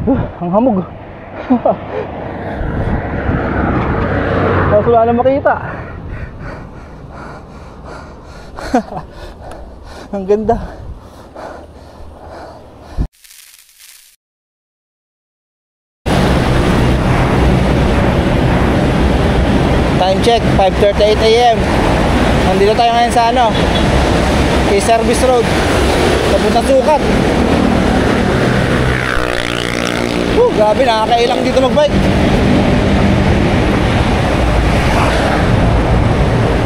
Ang hamog. Tapos wala na makita. Ang ganda. Time check, 5:38 AM. Nandito tayo ngayon sa ano, K-Service Road, papuntang Sukat. Grabe, nakakailang dito magbike.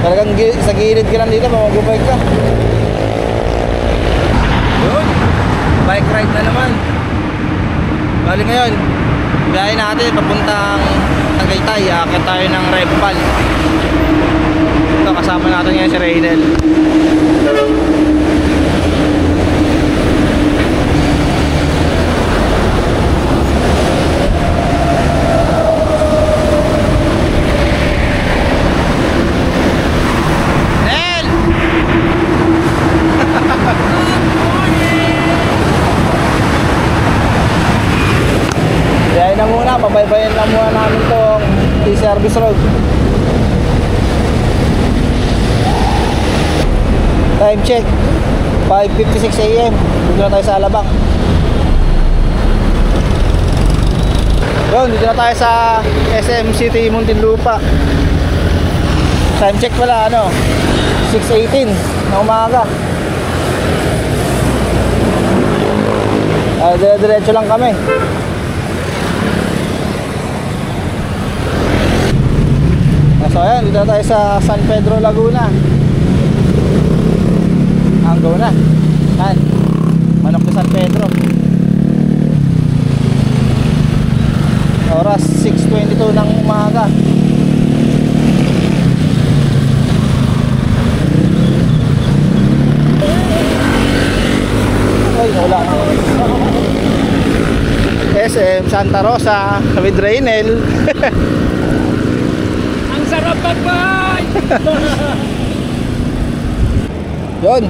Talagang sa gilid ka lang dito pag mag-bike ka. Yun, bike ride na naman. Bali ngayon, biyahe natin papuntang Tagaytay. Akit tayo ng Repal. Ito, kasama natin ngayon si Raynel. Biyahe na muna, pabaybayin lang muna namin itong K-Service Road. Time check, 5:56 AM. Dito na tayo sa Alabang. Yun, dito na tayo sa SM City Muntinlupa. Time check pala, ano, 6:18 na umaga. Diretso lang kami. So ayan, dito na tayo sa San Pedro, Laguna. Hanggaw na. Yan, manok na San Pedro. Oras 6:22 ng umaga. Ay, wala na. SM Santa Rosa with Raynel. Ang sarap mag-bike! Yun,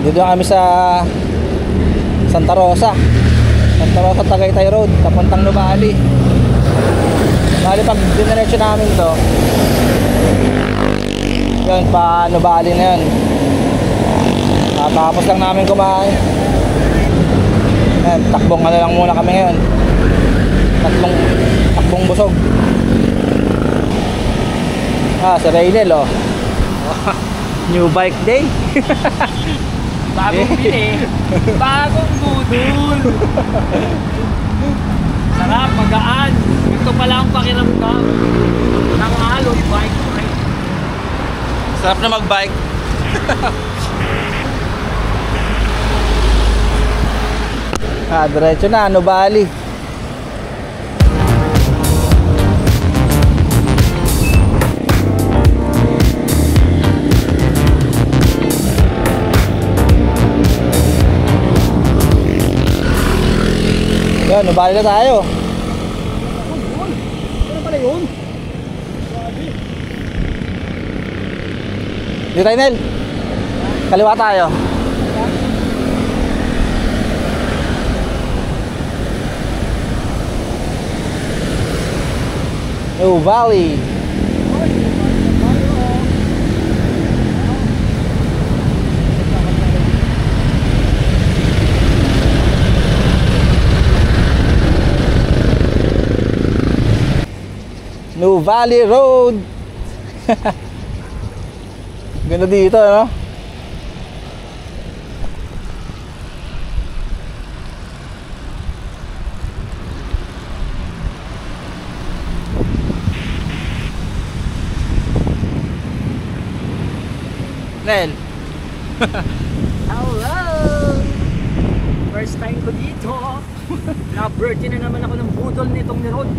dito na kami sa Santa Rosa. Santa Rosa, Tagaytay Road, papuntang Nuvali. Bali, pag diniretso namin to, yun, pa Nuvali na yun. Tapos lang namin kumain. Ayan, takbong ano lang muna kami ngayon. Takbong busog. Si Raynel, oh. New bike day. Bagong bili. Bagong budol. Sarap, magaan. Ito pala ang pakiramdam ng alon bike ride. Sarap na mag-bike. Diretso na, Nuvali. Yan, Nuvali na tayo. Ano pala yun? Dito tayo, Nel. Kaliwa tayo. Nuvali. Nuvali Road. Ganda dito, no? Nel. Hello! First time ko dito. Na-virgin na naman ako ng budol nitong ni Rod.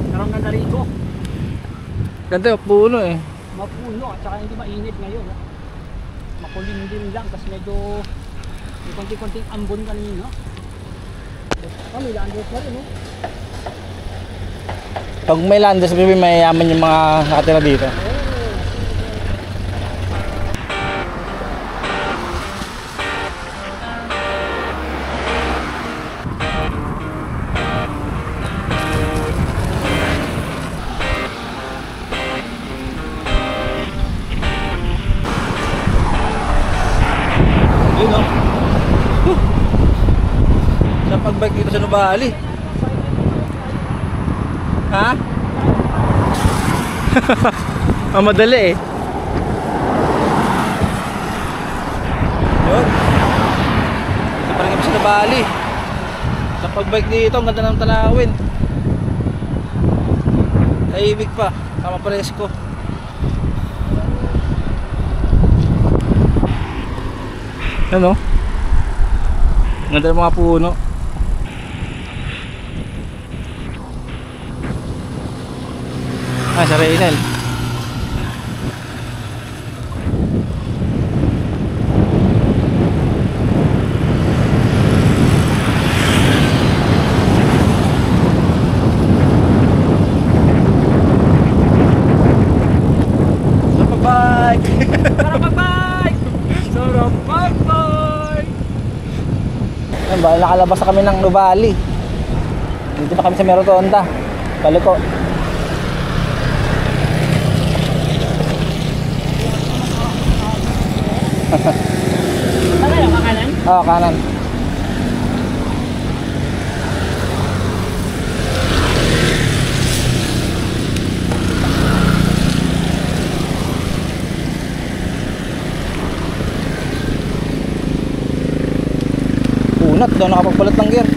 Karang na narito. Ganda yung puno eh. Mapuno at saka hindi mainit ngayon. Makulimlim lang kasi medyo may konti-konting ambon kanina. May landers na rin, no? Pag may landers, may mayayaman yung mga nakatira dito. sarap mag-bike dito sa Nuvali. Ha? Madali eh. Yun. Ito pa rin kami sa Nuvali. Sa pag-bike dito, ang ganda ng tanawin. Tahimik pa, tama presko. Ano? Ganda ng mga puno. Sa Reynel. Nakalabas na kami ng Nuvali. Dito na kami sa Merotonda. Paliko. Kanan? Oo, kanan. Unat, daw nakapagpalit ng gear.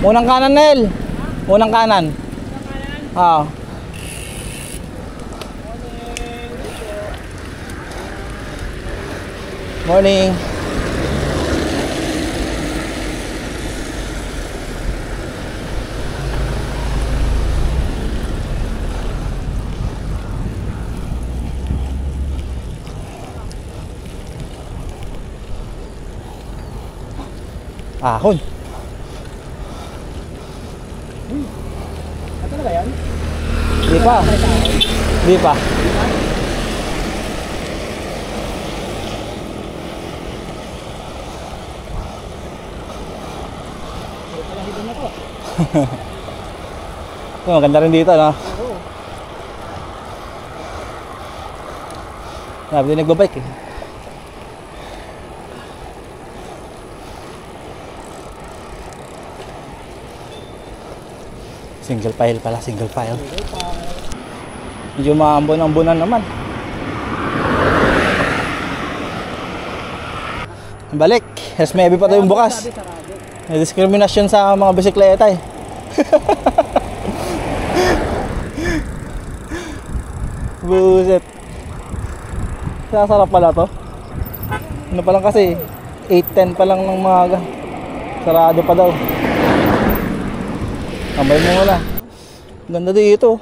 Unang kanan, Nel. Unang kanan. Oo. Morning. Ahon. Ano na ba yan? Di pa. Di pa. Maganda rin dito, no? Oo. Sabi din nagbabike eh. Single file pala, single file. Medyo maambon-ambonan naman. Balik. Yes, maybe pa tayong bukas. May diskriminasyon sa mga bisikleta eh. Buset. Sasarap pala to. Ano pa lang kasi 8:10 pa lang ng umaga. Sarado pa daw. Tambay mo muna. Ganda dito.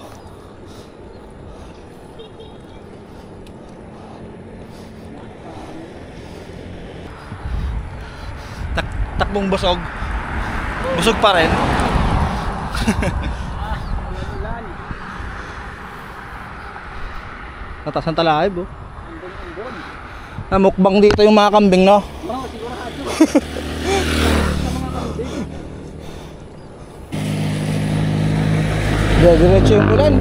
Takbong busog. Busog pa rin. Nataas ng talaib oh. Mukbang dito yung mga kambing, no? Oo, sigurado. Diretso yung ulan.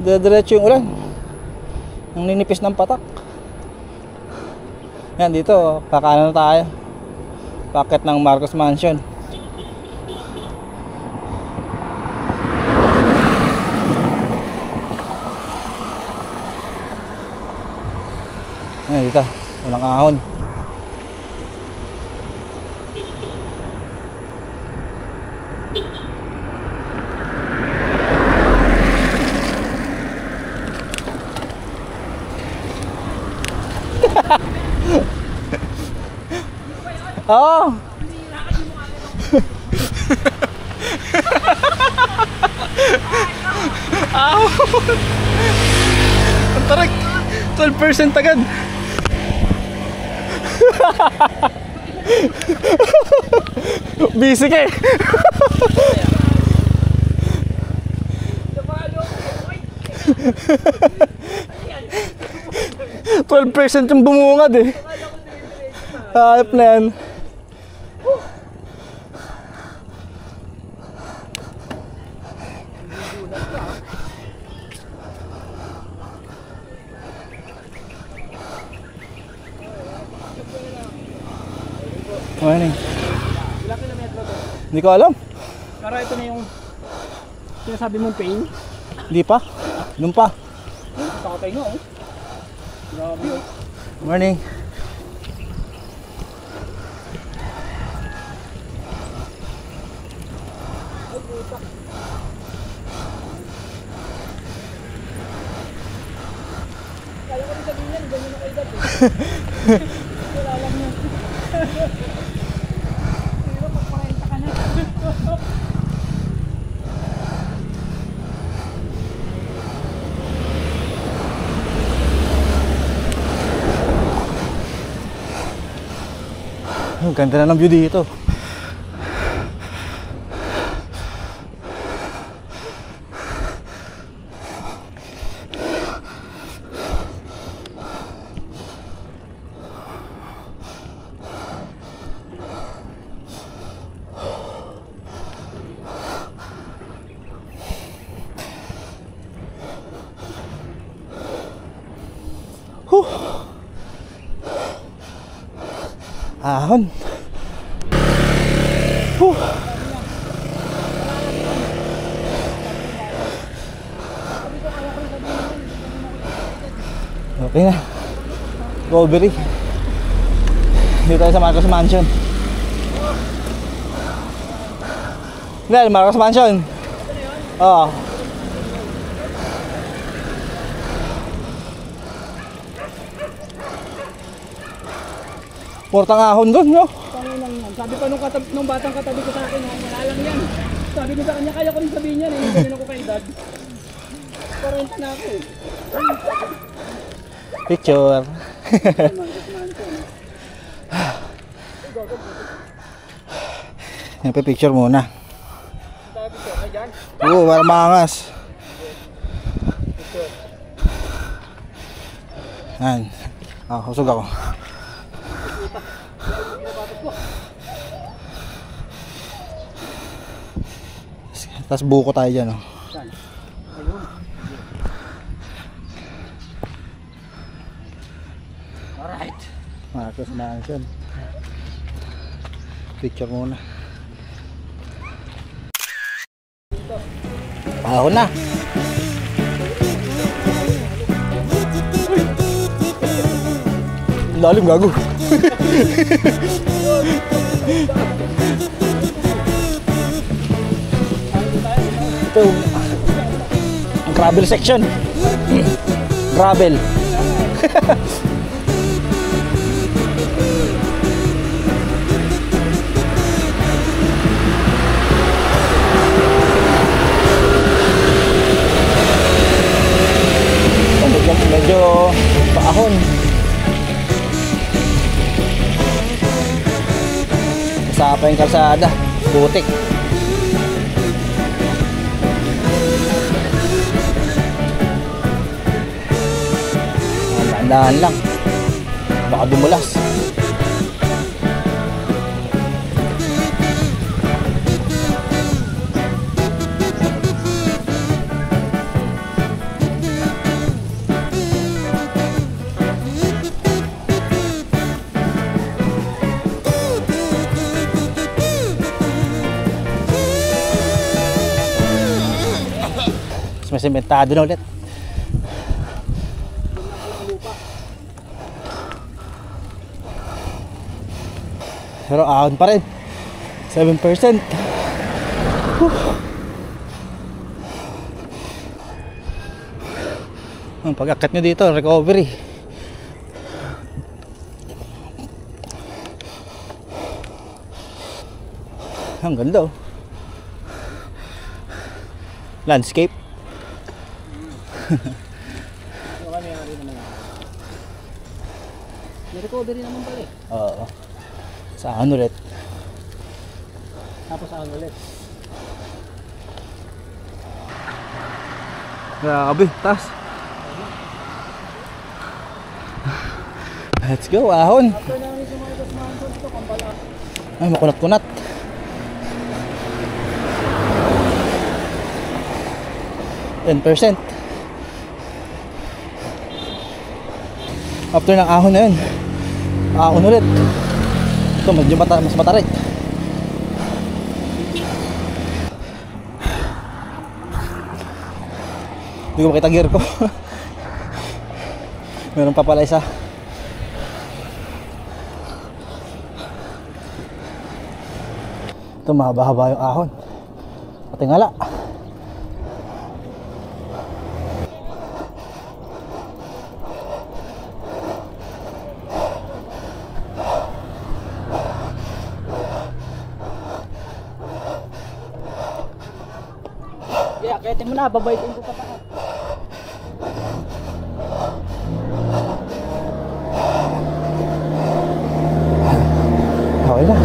Diretso yung ulan. Ang ninipis ng patak. Yan dito, kakanan na tayo. Packet ng Marcos Mansion. Yan dito, walang ahon. Oo. Ang tarik. 12% agad. Busy ka eh. 12% yung bumungad eh. Hayop na yan. Morning. Ilang kilometro to? Hindi ko alam. Pero ito na yung sinasabi mong pain. Hindi pa. Doon pa. Takatay nga oh. Grabe oh. Morning. Kaya ko rin sabihin yan, ganyan ako edad eh. Wala lang yan. Pero magpakita ka na. Ang ganda na ng view dito. Ahon. Okay na. Strawberry. Dito tayo sa Marcos Mansion. Hindi, Marcos Mansion. Oo. Portang ahon doon, no? Pangunang yan. Sabi pa nung batang katabi ko sa akin, wala lang yan. Sabi ko sa kanya, kaya ko rin sabihin yan eh. Ganyan ako kay dad. 40 na ako eh. Picture. Picture muna. Tayo picture ka dyan? Oo, para maangas. Yan. Husog ako. Tapos buko tayo dyan, oh. Saan? Ayun. Alright. Marcos Mansion. Picture muna. Ahon na. Lalim gago. Ito ang gravel section. Gravel. Medyo paahon. Kasapa yung kalsada, butik. Dahan lang, baka dumulas. Mas sementado na ulit. Pero ahon pa rin 7%. Ang pag-akyat nyo dito, recovery. Ang ganda oh. Landscape. May recovery naman pala eh. Oo. Saan ulit? Tapos saan ulit? Grabe, taas. Let's go, ahon. After namin sa mga Mansion ito, kambala. Ay, makunat-kunat. %. After ng ahon na yun, ahon ulit. Ito medyo mas matarik. Hindi ko makita gear ko. Meron pa pala isa. Ito mahaba-haba yung ahon. Patingala. Yeah, kaya mo na, babaytin ko pa pa. Okay na.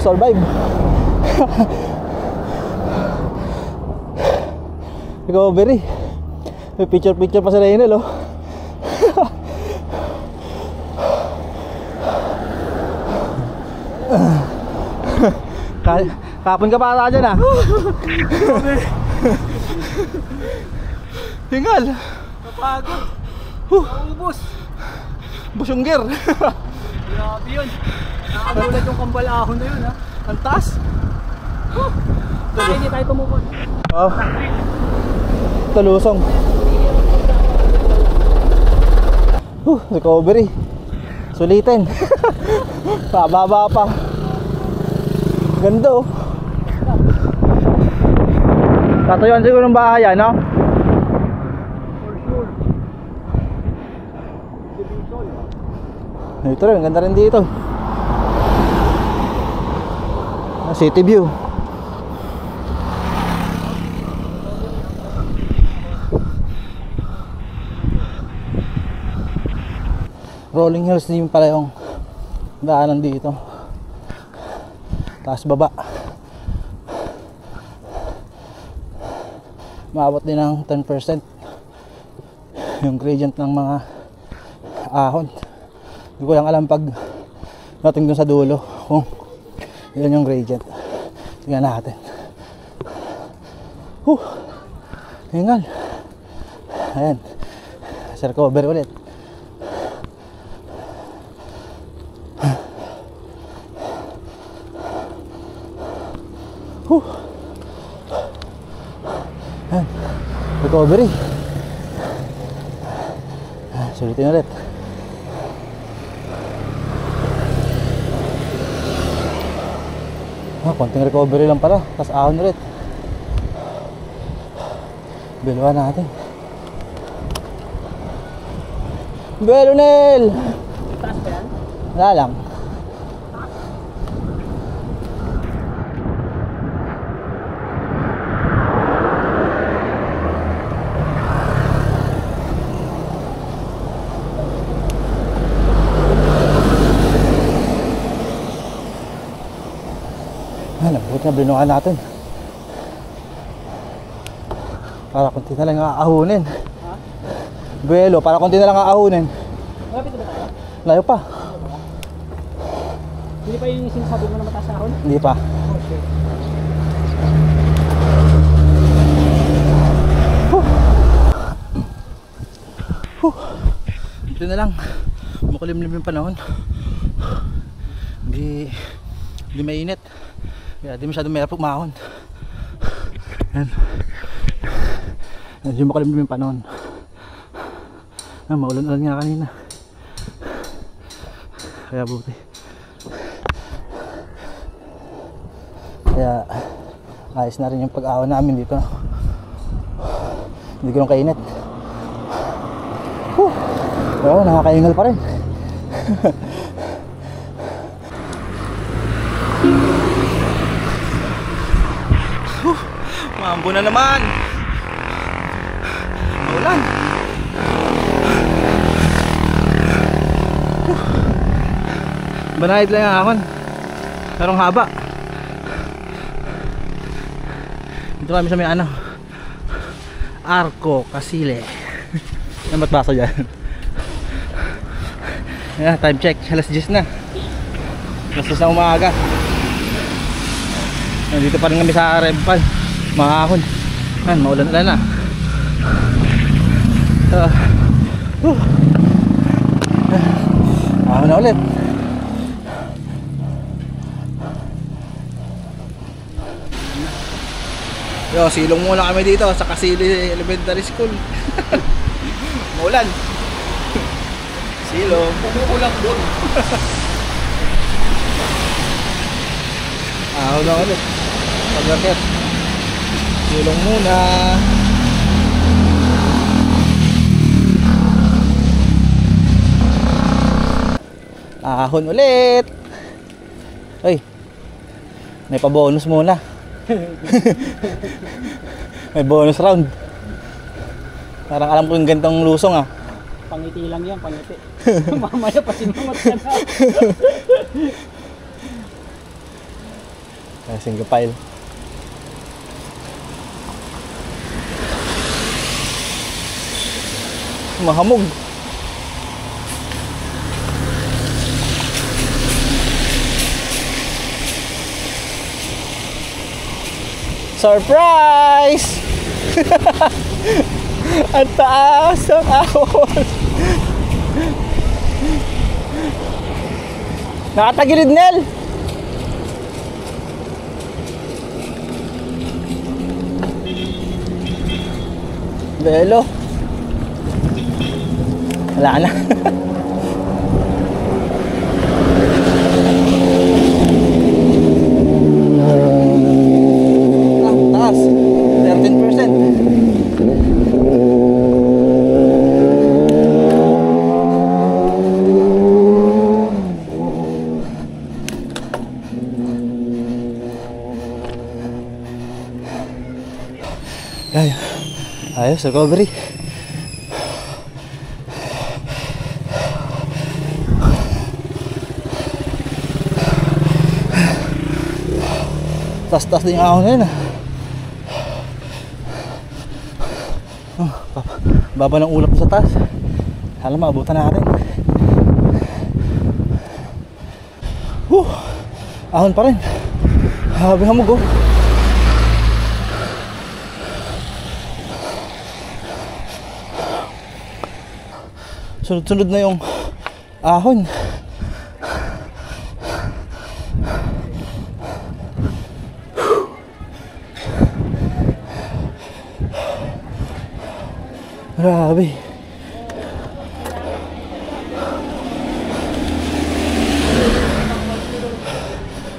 Survive. Recovery. May picture pa sa Reynel, oh. Kapon ka pa ata dyan, ah. Hingal. Napagod. Naubos. Ubos yung gear. Grabe yun. Nakagulat yung kambal ahon na yun, ha. Ang taas. Kaya hindi tayo tumukod. Oh. Talusong. Recovery. Sulitin. Pababa pa. Ganda, oh. Tatayuan siguro ng bahay, no? For sure. Ito rin, ganda rin dito. City view. Rolling hills din pala yung daanan dito. Taas baba. Maabot din ng 10% yung gradient ng mga ahon. Hindi ko lang alam pag natin dun sa dulo kung yan yung gradient. Tingnan natin. Hingal. Ayan. Sa recover ulit. Ayan. Recovery. Sulitin ulit. Konting recovery lang pala. Tapos ahon ulit. Biluan natin. Belunel! Taas pa yan? Wala lang. Buti na binukan natin. Para konti na lang aahunin. Buelo, para konti na lang aahunin. Malapit na ba tayo? Layo pa. Hindi pa yung sinasabi mo na mataas ahon? Hindi pa. Okay. Ito na lang. Makulimlim yung panahon. Hindi mainit. Kaya di masyadong mahirap umahon. Yan. Medyo makulimlim yung panahon. Maulan-ulan nga kanina. Kaya buti. Kaya ayos na rin yung pag-ahon namin dito. Hindi ko nang kainit. Pero nakakaingal pa rin. Mambo na naman. Maulan. Banayad lang ang ahon. Parang haba. Dito kami sa may ano, Arco Casile. Ano ba't basa dyan? Ayan, time check, alas 10 na. Lasas na umaga. Nandito pa rin kami sa Rempal. Mahahon. Yan, maulan-ulan na. Ahon na ulit. Yo, silong muna kami dito sa Kasili Elementary School. Maulan. Silong. Umuulang doon. Ahon na ulit. Pagkakit. Silong muna. Ahon ulit. Ay, may pa-bonus muna. May bonus round. Parang alam ko yung gantong lusong ah. Pangiti lang yan, pangiti. Mamaya pa sinumat ka na. Single file. Mahamog. Surprise! Ang taas ng ahon. Nakatagilid, Nel. Belo. Wala na. Taas. 13%. Ayos, recovery. Tas-tas din yung ahon na yun ah. Baba ng ulap sa taas. Hala, maabutan natin. Ahon pa rin. Habang hamog oh. Sunod-sunod na yung ahon. Grabe.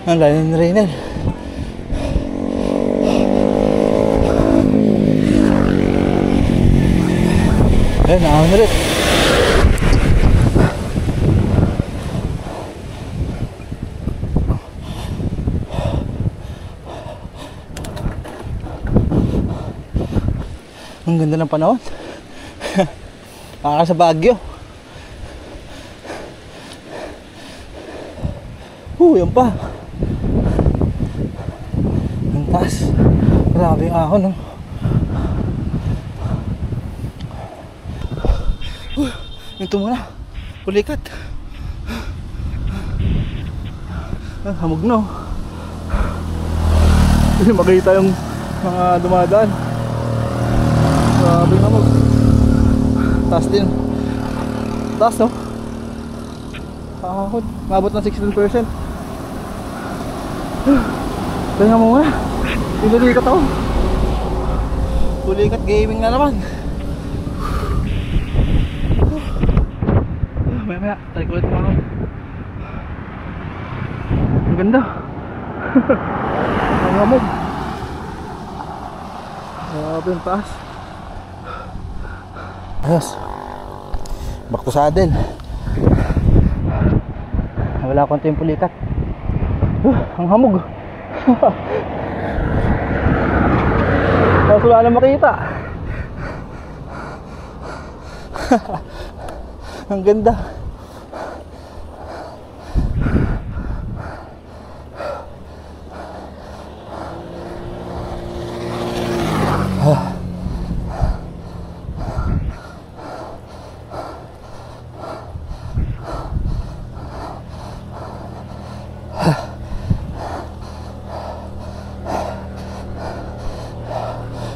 Ang lalim ng Reynel. Ayan, ahon ulit. Ang ganda ng panahon. Para sa Baguio. Yan pa. Ang taas. Grabe yung ahon, no? Ito muna. Pulikat. Hamog na. Hindi makita yung mga dumadaan. Grabe yung hamog. Taas din. Taas, no? Ahon. Mabot ng 16%. Kaya mo muna. Pinulikat ako. Pulikat gaming na naman. Maya, tarik ulit mga ahon. Ang ganda. Ang hamog. Grabe yung taas. Ayos. Back to saddle. Wala akong yung pulikat. Ang hamog. Tapos wala na makita. Ang ganda.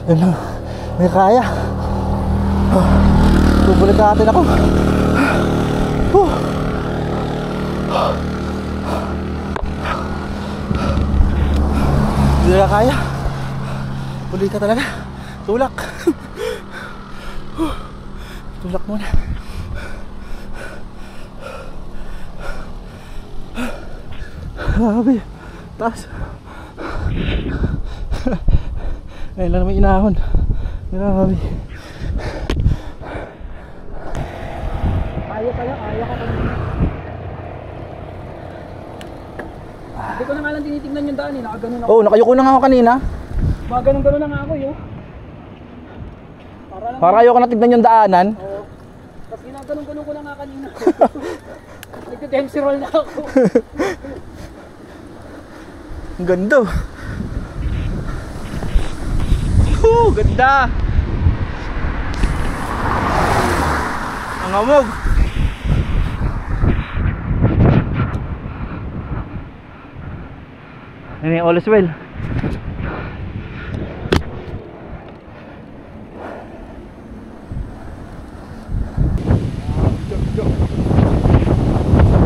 Yun lang. May kaya. Bubulikatin ako. Hindi na kaya. Bulika talaga. Tulak. Tulak muna. Grabe. Taas. Ngayon lang naman inahon. Grabe. Kaya ka kanina. Hindi ko na nga lang tinitignan yung daan eh. Nakaganon ako. Oh, nakayuko na nga ako kanina. Mga ganun-ganon na nga ako yun. Para ayoko na tignan yung daanan. Oo. Tapos ginaganon-ganon ko na nga kanina. Nagka-dempsey roll na ako. Ang ganda. Ganda. Ang amog. Ini all is well.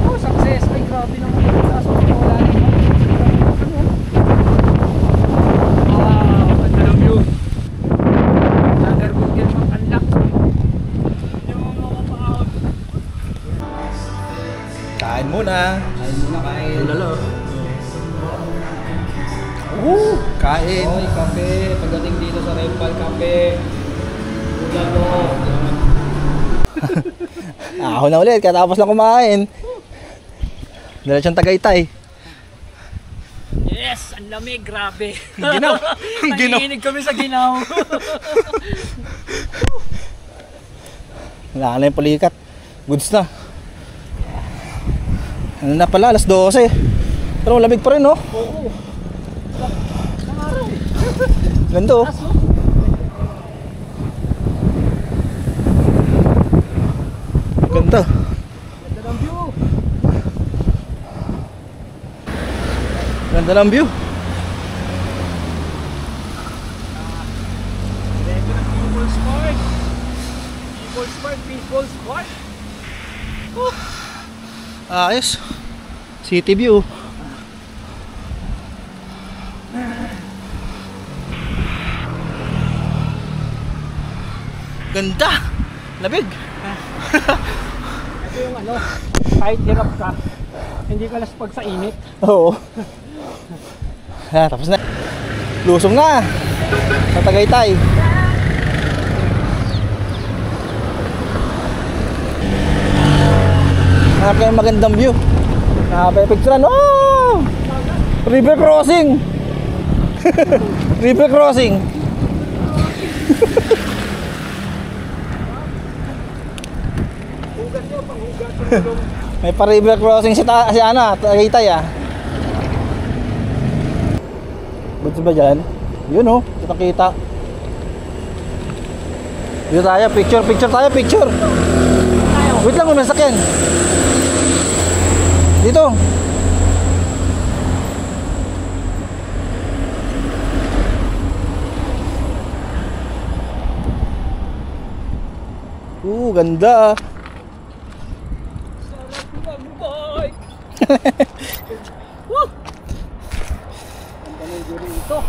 Oh, success. Ay, grabe naman yung taas. Wala rin. Wow, ganda ng view. Nagargugil mang kanlak. Yung mga kapaon. Kain muna. Kain muna, kain. Lalo. Kain. Oy, kape. Pagdating dito sa Rempal, kape. Ulan mo. Ako na ulit, katapos lang kumain. Diretsong Tagaytay. Yes, ang lamig, grabe. Ginaw. Ginaw. Nanginginig kami sa ginaw. Wala na yung pulikat. Goods na. Ano na pala, alas 12. Pero malamig pa rin, no? Oo. Nangaraw eh. Ganda, oh. Aso. Ganda. Ganda ng view. Ganda ng view. Diretso ng People's Park. People's Park, People's Park. Ayos. City view. Ganda. Labig. Ito yung ano, kahit hirap ka, hindi ka laspag sa init. Oo. Tapos na. Lusong na. Sa Tagaytay. Hanap kayo magandang view. Nakapipicturean. Oh! River crossing. River crossing. Hugat nyo, panghugat nyo. May pa river crossing si ano, Tagaytay ah. Buti ba dyan? Yun oh, kita kita. Dito tayo, picture tayo, picture. Wait lang, may sakyan. Dito. Ganda. Sarap ng bike. Woo! Ang ganun din rito.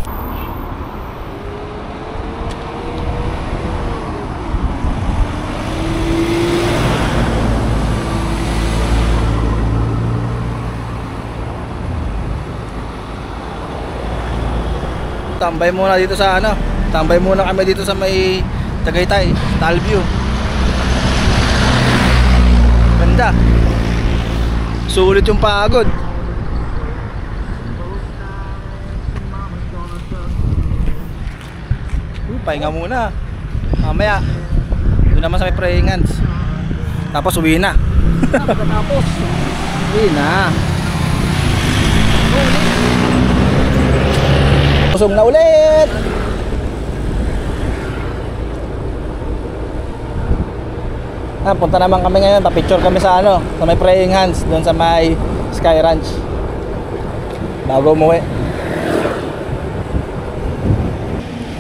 Tambay muna dito sa ano. Tambay muna kami dito sa may Tagaytay, Talview. Ganda. Sulit yung pagod. Pahinga muna. Mamaya doon naman sa may praying hands. Tapos uwi na. Pagkatapos, Uwi na. Busog na ulit. Punta naman kami ngayon, pa-picture kami sa ano, sa may praying hands, doon sa may Sky Ranch. Bago umuwi.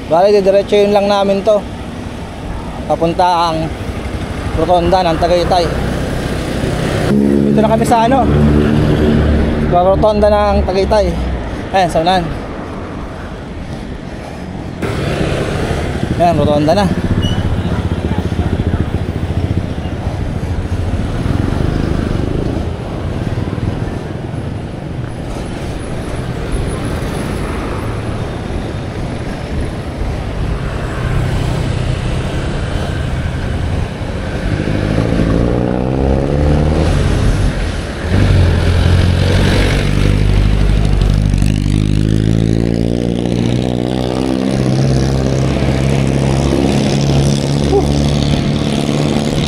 Bali, didiretso yun lang namin to. Papunta ang rotonda ng Tagaytay. Dito na kami sa ano, sa rotonda ng Tagaytay. Ayan, sa unahan. Ayan, rotonda na.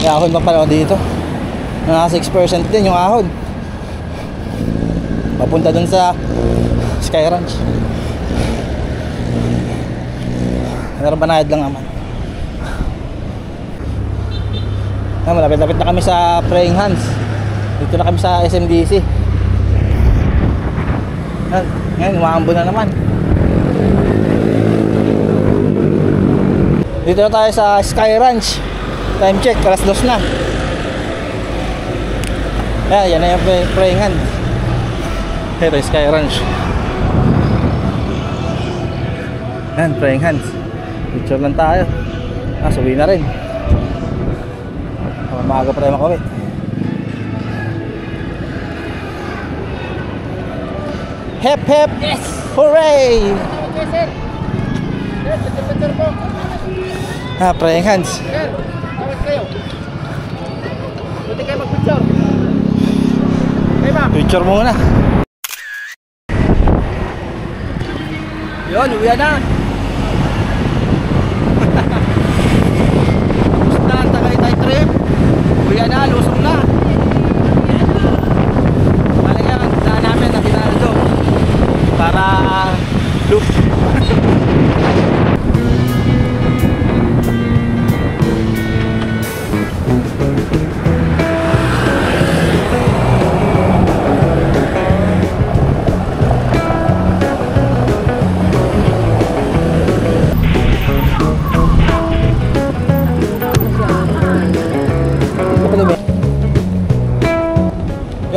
May ahon pa pala dito. Naka 6% din yung ahon. Papunta dun sa Sky Ranch. Pero banayad lang naman. Malapit-lapit na kami sa Praying Hands. Dito na kami sa SMDC. Ngayon, umaambon na naman. Dito na tayo sa Sky Ranch. Time check, alas 2 na. Yan na yung Praying Hands. Ito yung Sky Ranch. Yan, Praying Hands. Picture lang tayo. Suwi na rin. Maaga pa tayo makauwi. Hep hep! Yes! Hooray! Okay, sir. Yes, picture po. Praying Hands. Sir, tawag kayo. Buti kayo mag-picture. Okay, ma'am. Picture muna. Yun, uwi na. Tapos na ang Tagaytay trip. Uwi na, lusong na. Talaga, ang daan namin na Ginaldo. Para loop.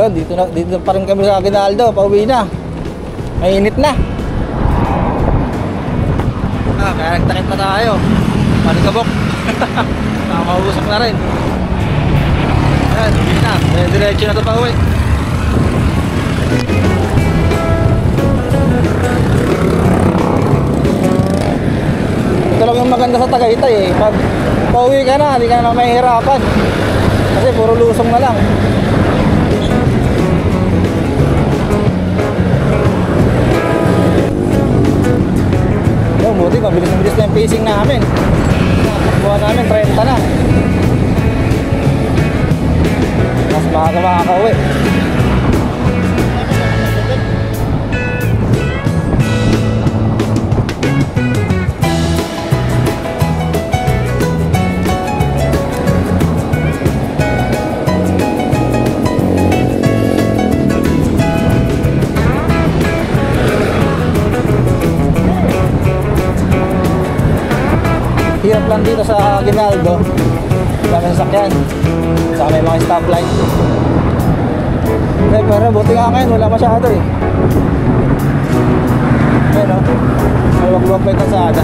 Yun, dito pa rin kami sa Aguinaldo, pauwi na. Mainit na. Kaya nagtakit na tayo. Panikabok. Makausap na rin. Yan, uwi na. Diretso na ito pa uwi. Ito lang yung maganda sa Tagaytay eh. Pag pauwi ka na, hindi ka na mahihirapan. Kasi puro lusong na lang. Buti, mabilis na yung pacing namin. Buha namin, 30 na. Mas maaga makakauwi. Hirap lang dito sa Aguinaldo. Dami sasakyan. Saka may mga stoplight. Pero buti nga ngayon, wala masyado eh. Ayun o. Maluwag-luwag pa yung kalsada.